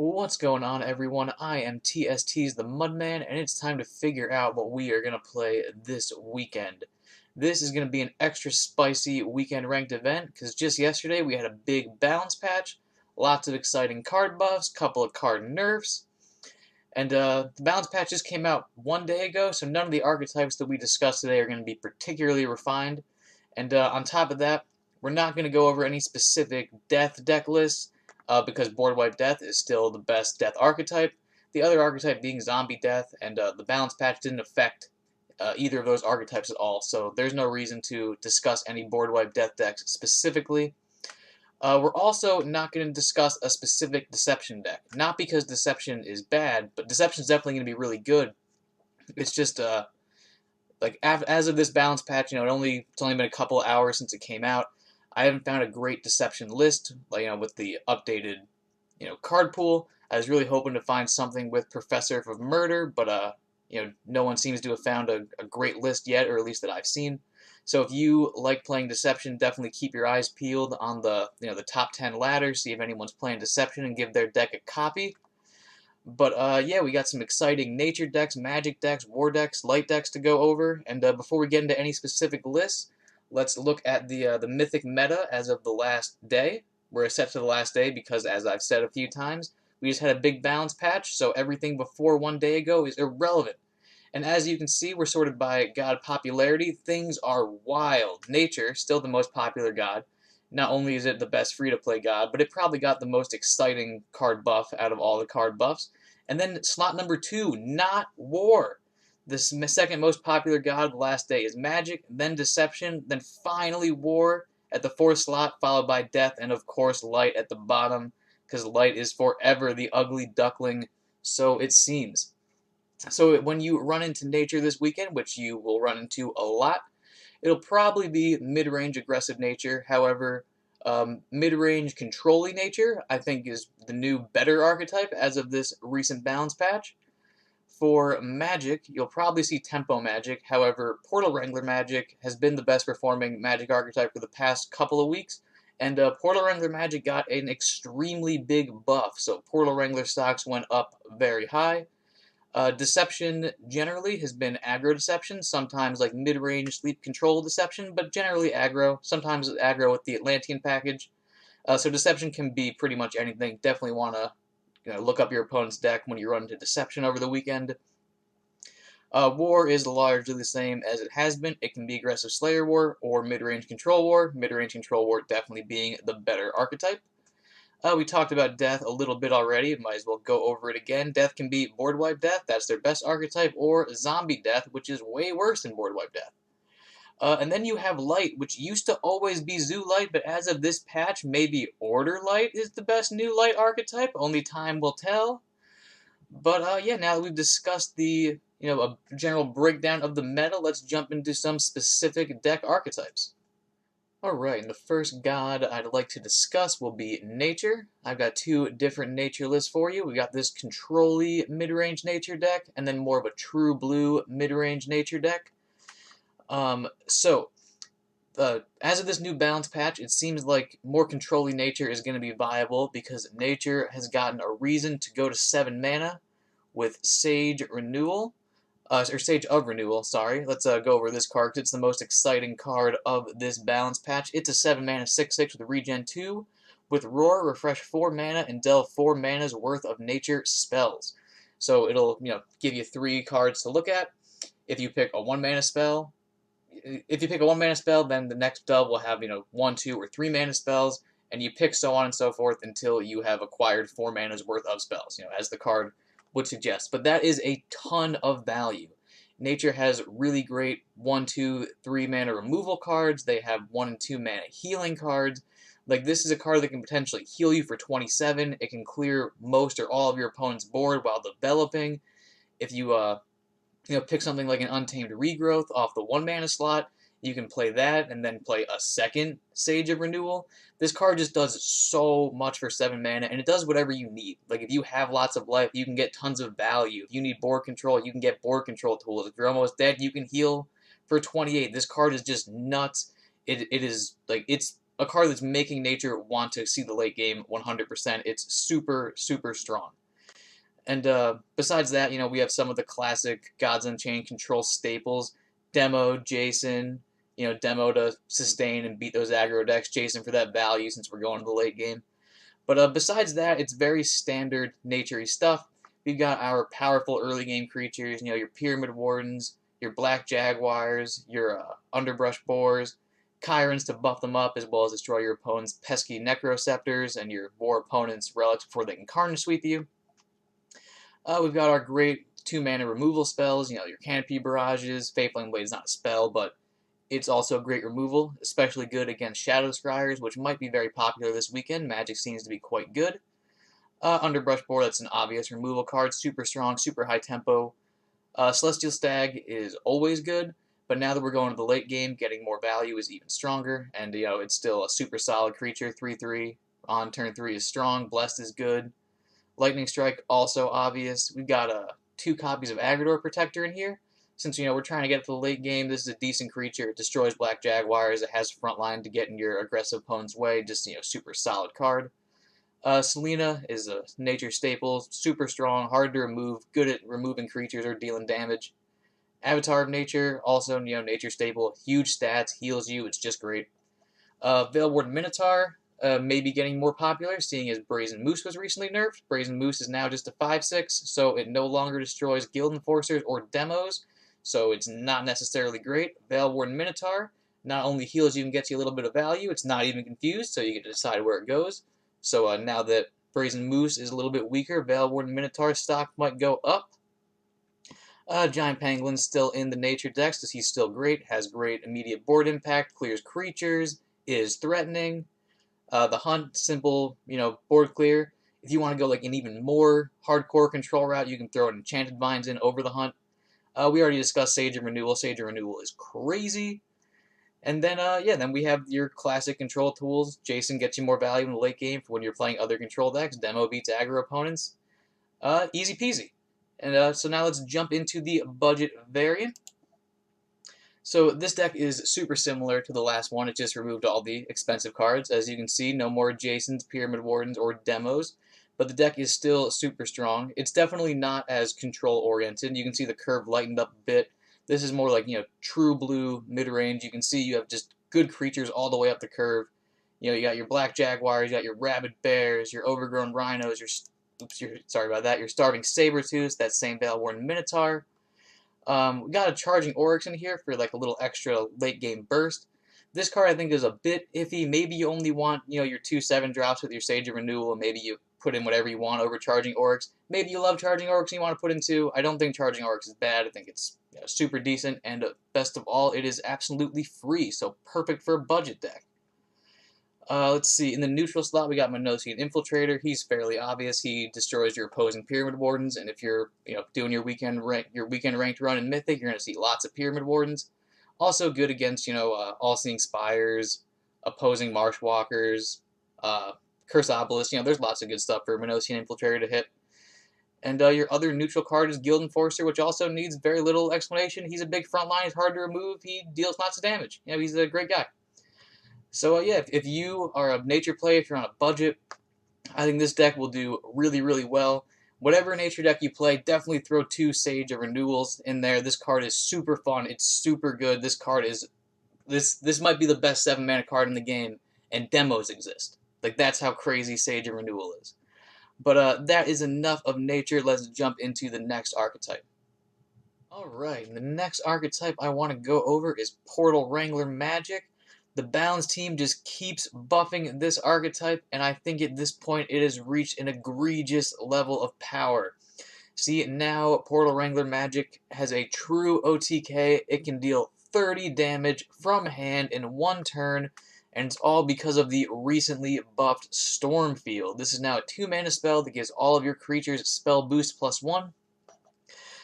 What's going on, everyone? I am TST's the Mudman, and it's time to figure out what we are going to play this weekend. This is going to be an extra spicy weekend ranked event, because just yesterday we had a big balance patch, lots of exciting card buffs, couple of card nerfs, and the balance patch just came out one day ago, so none of the archetypes that we discussed today are going to be particularly refined. And on top of that, we're not going to go over any specific death deck lists, because Board Wipe Death is still the best death archetype. The other archetype being Zombie Death, and the balance patch didn't affect either of those archetypes at all, so there's no reason to discuss any Board Wipe Death decks specifically. We're also not going to discuss a specific Deception deck. Not because Deception is bad, but Deception is definitely going to be really good. It's just, like, as of this balance patch, it's only been a couple of hours since it came out. I haven't found a great Deception list, like, with the updated, card pool. I was really hoping to find something with Professor of Murder, but, no one seems to have found a great list yet, or at least that I've seen. So if you like playing Deception, definitely keep your eyes peeled on the top 10 ladder, see if anyone's playing Deception, and give their deck a copy. But yeah, we got some exciting nature decks, magic decks, war decks, light decks to go over. And before we get into any specific lists, let's look at the mythic meta as of the last day. We're set to the last day because, as I've said a few times, we just had a big balance patch, so everything before one day ago is irrelevant. And as you can see, we're sorted by god popularity. Things are wild. Nature, still the most popular god. Not only is it the best free-to-play god, but it probably got the most exciting card buff out of all the card buffs. And then slot number 2, not war. The second most popular god of the last day is magic, then deception, then finally war at the 4th slot, followed by death, and of course light at the bottom, because light is forever the ugly duckling, so it seems. So when you run into nature this weekend, which you will run into a lot, it'll probably be mid-range aggressive nature. However, mid-range controlling nature, I think, is the new better archetype as of this recent balance patch. For magic, you'll probably see tempo magic. However, portal wrangler magic has been the best performing magic archetype for the past couple of weeks. And portal wrangler magic got an extremely big buff, so portal wrangler stocks went up very high. Deception generally has been aggro deception, sometimes like mid-range sleep control deception, but generally aggro, sometimes aggro with the Atlantean package. So deception can be pretty much anything. Definitely want to look up your opponent's deck when you run into deception over the weekend. War is largely the same as it has been. It can be aggressive Slayer War or mid-range control war. Mid-range control war definitely being the better archetype. We talked about death a little bit already, might as well go over it again. Death can be Board Wipe Death, that's their best archetype, or Zombie Death, which is way worse than Board Wipe Death. And then you have Light, which used to always be Zoo Light, but as of this patch, maybe Order Light is the best new Light archetype, only time will tell. But yeah, now that we've discussed a general breakdown of the meta, let's jump into some specific deck archetypes. Alright, and the first god I'd like to discuss will be Nature. I've got 2 different nature lists for you. We got this control-y mid-range nature deck, and then more of a true blue mid-range nature deck. As of this new balance patch, it seems like more control-y nature is going to be viable because nature has gotten a reason to go to 7 mana with Sage Renewal. Or Sage of Renewal, sorry. Let's go over this card, because it's the most exciting card of this balance patch. It's a 7-mana 6/6 with regen 2. With Roar, refresh 4 mana and delve 4 mana's worth of nature spells. So it'll, give you 3 cards to look at. If you pick a 1-mana spell, then the next delve will have, 1, 2, or 3 mana spells, and you pick so on and so forth until you have acquired 4 mana's worth of spells, as the card would suggest. But that is a ton of value. Nature has really great 1, 2, 3 mana removal cards. They have 1 and 2 mana healing cards. Like, this is a card that can potentially heal you for 27. It can clear most or all of your opponent's board while developing. If you pick something like an Untamed Regrowth off the 1 mana slot, you can play that and then play a second Sage of Renewal. This card just does so much for 7 mana, and it does whatever you need. Like, if you have lots of life, you can get tons of value. If you need board control, you can get board control tools. If you're almost dead, you can heal for 28. This card is just nuts. It is, like, it's a card that's making nature want to see the late game 100%. It's super, super strong. And besides that, we have some of the classic Gods Unchained control staples. Demo, Jason, Demo to sustain and beat those aggro decks. Jason for that value since we're going to the late game. But besides that, it's very standard nature-y stuff. We've got our powerful early game creatures, your Pyramid Wardens, your Black Jaguars, your Underbrush Boars, Chirons to buff them up, as well as destroy your opponent's pesky Necroceptors and your War opponent's relics before they can Carnage Sweep you. We've got our great 2-mana removal spells, your Canopy Barrages. Fateflame Blade is not a spell, but it's also great removal, especially good against Shadow Scryers, which might be very popular this weekend. Magic seems to be quite good. Underbrush Board, that's an obvious removal card, super strong, super high tempo. Celestial Stag is always good, but now that we're going to the late game, getting more value is even stronger, and it's still a super solid creature. 3/3 on turn 3 is strong. Blessed is good. Lightning Strike, also obvious. We've got 2 copies of Aggrador Protector in here. Since, we're trying to get to the late game, this is a decent creature. It destroys Black Jaguars. It has frontline to get in your aggressive opponent's way. Just, super solid card. Selena is a nature staple. Super strong, hard to remove, good at removing creatures or dealing damage. Avatar of Nature, also, nature staple. Huge stats, heals you. It's just great. Veilward Minotaur. May be getting more popular, seeing as Brazen Moose was recently nerfed. Brazen Moose is now just a 5/6, so it no longer destroys Guild Enforcers or Demos, so it's not necessarily great. Veilward Minotaur not only heals you and gets you a little bit of value, it's not even confused, so you get to decide where it goes. So now that Brazen Moose is a little bit weaker, Veilward Minotaur stock might go up. Giant Penguin's still in the nature decks because he's still great, has great immediate board impact, clears creatures, is threatening. The Hunt, simple, board clear. If you want to go like an even more hardcore control route, you can throw an Enchanted Vines in over the Hunt. We already discussed Sage of Renewal. Sage of Renewal is crazy. And then, then we have your classic control tools. Jason gets you more value in the late game for when you're playing other control decks. Demo beats aggro opponents. Easy peasy. And so now let's jump into the budget variant. So this deck is super similar to the last one. It just removed all the expensive cards. As you can see, no more Jasons, Pyramid Wardens, or Demos. But the deck is still super strong. It's definitely not as control-oriented. You can see the curve lightened up a bit. This is more like, true blue, mid-range. You can see you have just good creatures all the way up the curve. You got your Black Jaguars, you got your Rabid Bears, your Overgrown Rhinos, sorry about that, your Starving Sabertooth, that same Veilworn Minotaur. We got a Charging Oryx in here for like a little extra late game burst. This card I think is a bit iffy. Maybe you only want your 2/7 drops with your Sage of Renewal, and maybe you put in whatever you want over Charging Oryx. Maybe you love Charging Oryx and you want to put in 2. I don't think Charging Oryx is bad. I think it's super decent, and best of all, it is absolutely free, so perfect for a budget deck. Let's see, in the neutral slot, we got Minosian Infiltrator. He's fairly obvious. He destroys your opposing Pyramid Wardens, and if you're doing your weekend ranked run in Mythic, you're going to see lots of Pyramid Wardens. Also good against, All-Seeing Spires, opposing Marshwalkers, Curse Obelisk. There's lots of good stuff for Minosian Infiltrator to hit. And your other neutral card is Guild Enforcer, which also needs very little explanation. He's a big front line. He's hard to remove. He deals lots of damage. He's a great guy. So if you are a nature player, if you're on a budget, I think this deck will do really, really well. Whatever nature deck you play, definitely throw 2 Sage of Renewals in there. This card is super fun. It's super good. This card is this might be the best 7-mana card in the game, and demos exist. Like, that's how crazy Sage of Renewal is. But that is enough of nature. Let's jump into the next archetype. Alright, the next archetype I want to go over is Portal Wrangler Magic. The Balance team just keeps buffing this archetype, and I think at this point it has reached an egregious level of power. See, now Portal Wrangler Magic has a true OTK. It can deal 30 damage from hand in 1 turn, and it's all because of the recently buffed Stormfield. This is now a 2-mana spell that gives all of your creatures spell boost +1.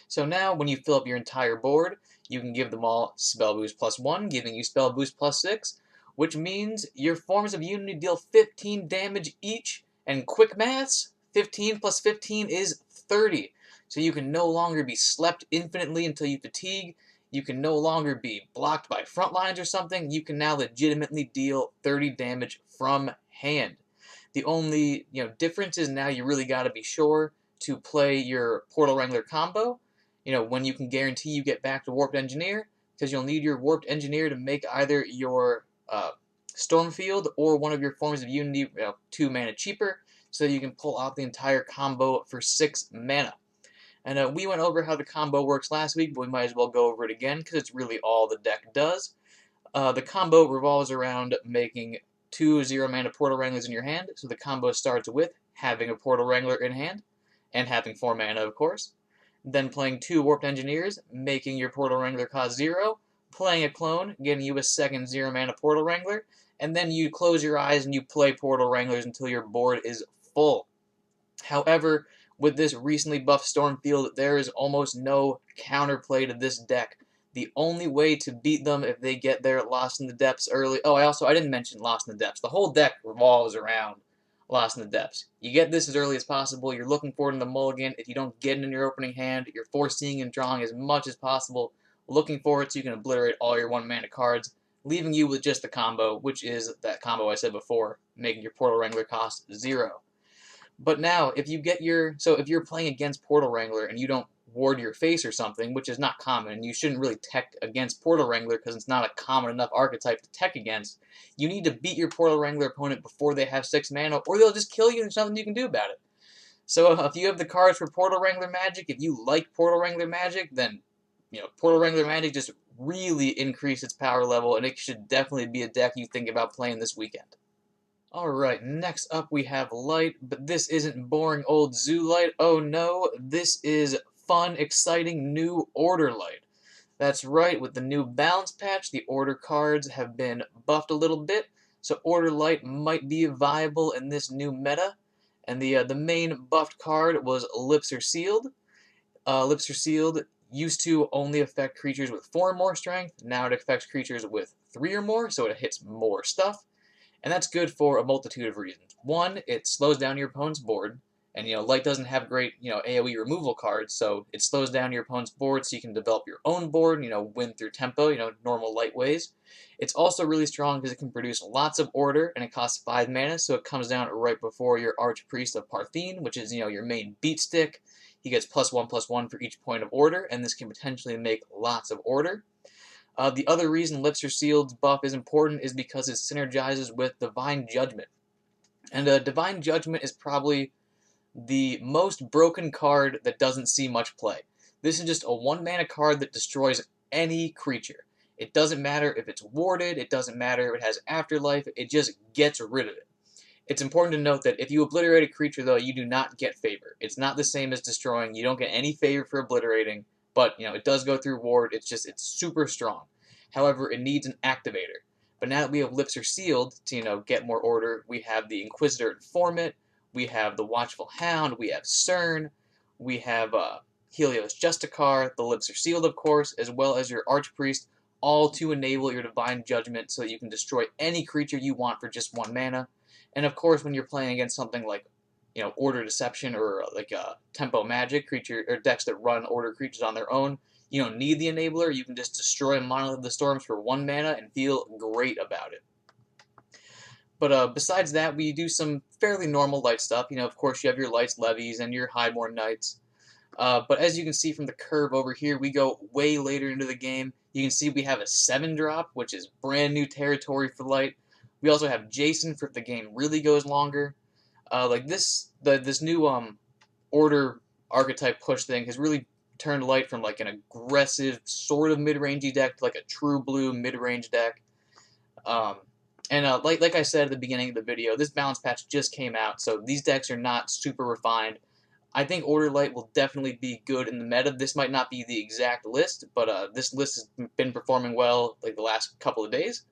So now, when you fill up your entire board, you can give them all spell boost +1, giving you spell boost +6, which means your Forms of Unity deal 15 damage each, and quick maths, 15 plus 15 is 30. So you can no longer be slept infinitely until you fatigue. You can no longer be blocked by front lines or something. You can now legitimately deal 30 damage from hand. The only difference is now you really got to be sure to play your Portal Wrangler combo. When you can guarantee you get back to Warped Engineer, because you'll need your Warped Engineer to make either your Stormfield or one of your forms of Unity 2 mana cheaper, so you can pull out the entire combo for 6 mana. And we went over how the combo works last week, but we might as well go over it again because it's really all the deck does. The combo revolves around making 2 0-mana Portal Wranglers in your hand, so the combo starts with having a Portal Wrangler in hand, and having 4 mana, of course. Then playing 2 Warped Engineers, making your Portal Wrangler cost 0, playing a clone, getting you a second 0-mana Portal Wrangler, and then you close your eyes and you play Portal Wranglers until your board is full. However, with this recently buffed Stormfield, there is almost no counterplay to this deck. The only way to beat them if they get there Lost in the Depths early... Oh, I didn't mention Lost in the Depths. The whole deck revolves around Lost in the Depths. You get this as early as possible. You're looking for it in the mulligan. If you don't get it in your opening hand, you're foreseeing and drawing as much as possible, looking for it so you can obliterate all your 1-mana cards, leaving you with just the combo, which is that combo I said before, making your Portal Wrangler cost 0. But now, if you're playing against Portal Wrangler and you don't ward your face or something, which is not common, and you shouldn't really tech against Portal Wrangler because it's not a common enough archetype to tech against, you need to beat your Portal Wrangler opponent before they have 6 mana, or they'll just kill you and there's nothing you can do about it. So if you have the cards for Portal Wrangler Magic, if you like Portal Wrangler Magic, then Portal Wrangler Magic just really increased its power level, and it should definitely be a deck you think about playing this weekend. Alright, next up we have Light, but this isn't boring old Zoo Light. Oh no, this is fun, exciting new Order Light. That's right, with the new balance patch, the Order cards have been buffed a little bit, so Order Light might be viable in this new meta. And the main buffed card was Lips Are Sealed. Lips Are Sealed used to only affect creatures with 4 or more strength. Now it affects creatures with 3 or more, so it hits more stuff. And that's good for a multitude of reasons. One, it slows down your opponent's board. And, Light doesn't have great, AoE removal cards, so it slows down your opponent's board so you can develop your own board, win through tempo, normal Light ways. It's also really strong because it can produce lots of order, and it costs 5 mana, so it comes down right before your Archpriest of Parthene, which is, your main beat stick. He gets +1/+1 for each point of order, and this can potentially make lots of order. The other reason Lips Are Sealed's buff is important is because it synergizes with Divine Judgment. And Divine Judgment is probably the most broken card that doesn't see much play. This is just a 1-mana card that destroys any creature. It doesn't matter if it's warded, it doesn't matter if it has afterlife, it just gets rid of it. It's important to note that if you obliterate a creature, though, you do not get favor. It's not the same as destroying. You don't get any favor for obliterating, but it does go through ward. It's super strong. However, it needs an activator. But now that we have Lips Are Sealed to get more order, we have the Inquisitor Informant, we have the Watchful Hound, we have Cern, we have Helios Justicar, the Lips Are Sealed, of course, as well as your Archpriest, all to enable your Divine Judgment so that you can destroy any creature you want for just 1 mana. And of course, when you're playing against something like Order Deception or like Tempo Magic creature or decks that run order creatures on their own, you don't need the enabler. You can just destroy Monolith of the Storms for 1 mana and feel great about it. But besides that, we do some fairly normal Light stuff. Of course, you have your Lights Levies and your Highborn Knights. But as you can see from the curve over here, we go way later into the game. You can see we have a 7-drop, which is brand new territory for Light. We also have Jason for if the game really goes longer. Like this new Order archetype push thing has really turned Light from like an aggressive sort of mid-rangey deck to like a true blue mid-range deck. Like I said at the beginning of the video, this balance patch just came out, so these decks are not super refined. I think Order Light will definitely be good in the meta. This might not be the exact list, but this list has been performing well like the last couple of days.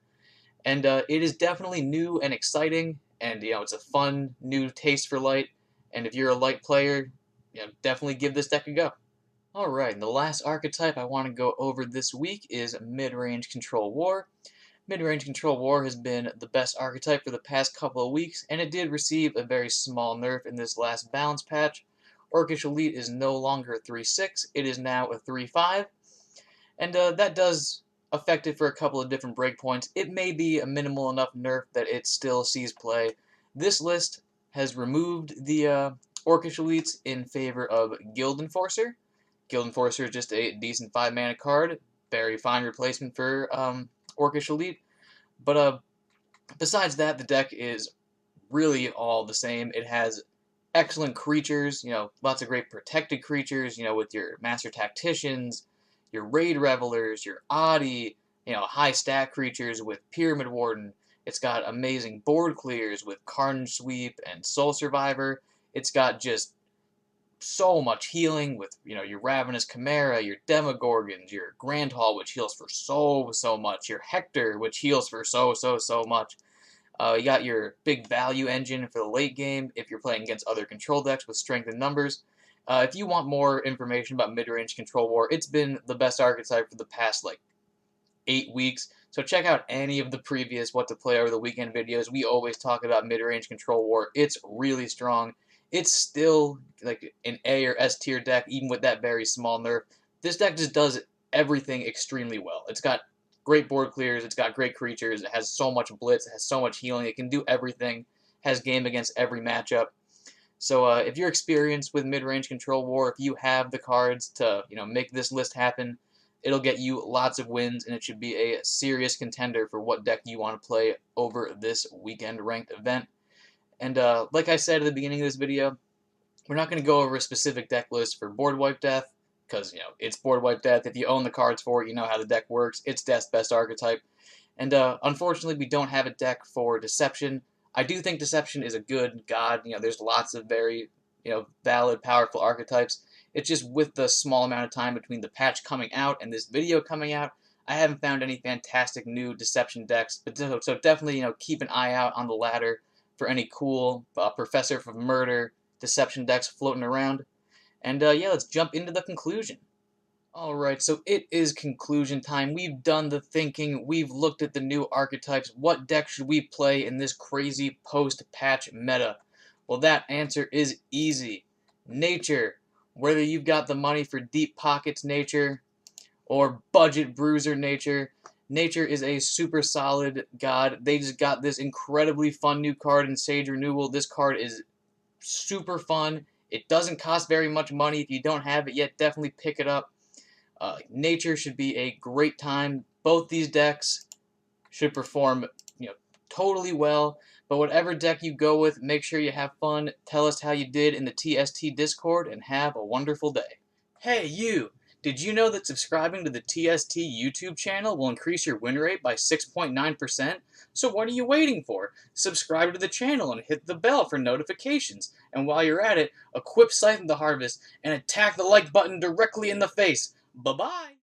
And it is definitely new and exciting, and it's a fun new taste for Light. And if you're a Light player, definitely give this deck a go. Alright, and the last archetype I want to go over this week is Mid-Range Control War. Mid-Range Control War has been the best archetype for the past couple of weeks, and it did receive a very small nerf in this last balance patch. Orcish Elite is no longer a 3/6, it is now a 3/5. And that does affect it for a couple of different breakpoints. It may be a minimal enough nerf that it still sees play. This list has removed the Orcish Elites in favor of Guild Enforcer. Guild Enforcer is just a decent 5-mana card, very fine replacement for Orcish Elite. But besides that, the deck is really all the same. It has excellent creatures, lots of great protected creatures, with your Master Tacticians, your Raid Revelers, your Adi, high stat creatures with Pyramid Warden. It's got amazing board clears with Carnage Sweep and Soul Survivor. It's got just so much healing with, your Ravenous Chimera, your Demogorgons, your Grand Hall, which heals for so much, your Hector, which heals for so much. You got your big value engine for the late game if you're playing against other control decks with strength in numbers. If you want more information about mid-range control war, it's been the best archetype for the past 8 weeks. So check out any of the previous What to Play Over the Weekend videos. We always talk about mid-range control war. It's really strong. It's still like an A or S tier deck, even with that very small nerf. This deck just does everything extremely well. It's got great board clears, it's got great creatures, it has so much blitz, it has so much healing, it can do everything, has game against every matchup. So if you're experienced with mid-range control war, if you have the cards to make this list happen, it'll get you lots of wins, and it should be a serious contender for what deck you want to play over this weekend ranked event. And like I said at the beginning of this video, we're not going to go over a specific deck list for Board Wipe Death, because, it's Board Wipe Death. If you own the cards for it, you know how the deck works. It's Death's best archetype. And unfortunately, we don't have a deck for Deception. I do think Deception is a good god. There's lots of very, valid, powerful archetypes. It's just with the small amount of time between the patch coming out and this video coming out, I haven't found any fantastic new Deception decks. But so definitely, keep an eye out on the ladder for any cool Professor for Murder Deception decks floating around. And yeah, let's jump into the conclusion. Alright, so it is conclusion time. We've done the thinking, we've looked at the new archetypes. What deck should we play in this crazy post-patch meta? Well, that answer is easy. Nature. Whether you've got the money for Deep Pockets Nature or Budget Bruiser Nature, Nature is a super solid god. They just got this incredibly fun new card in Sage Renewal. This card is super fun. It doesn't cost very much money. If you don't have it yet, definitely pick it up. Nature should be a great time. Both these decks should perform, totally well. But whatever deck you go with, make sure you have fun. Tell us how you did in the TST Discord, and have a wonderful day. Hey, you! Did you know that subscribing to the TST YouTube channel will increase your win rate by 6.9%? So what are you waiting for? Subscribe to the channel and hit the bell for notifications. And while you're at it, equip Scythe of the Harvest and attack the like button directly in the face. Bye-bye!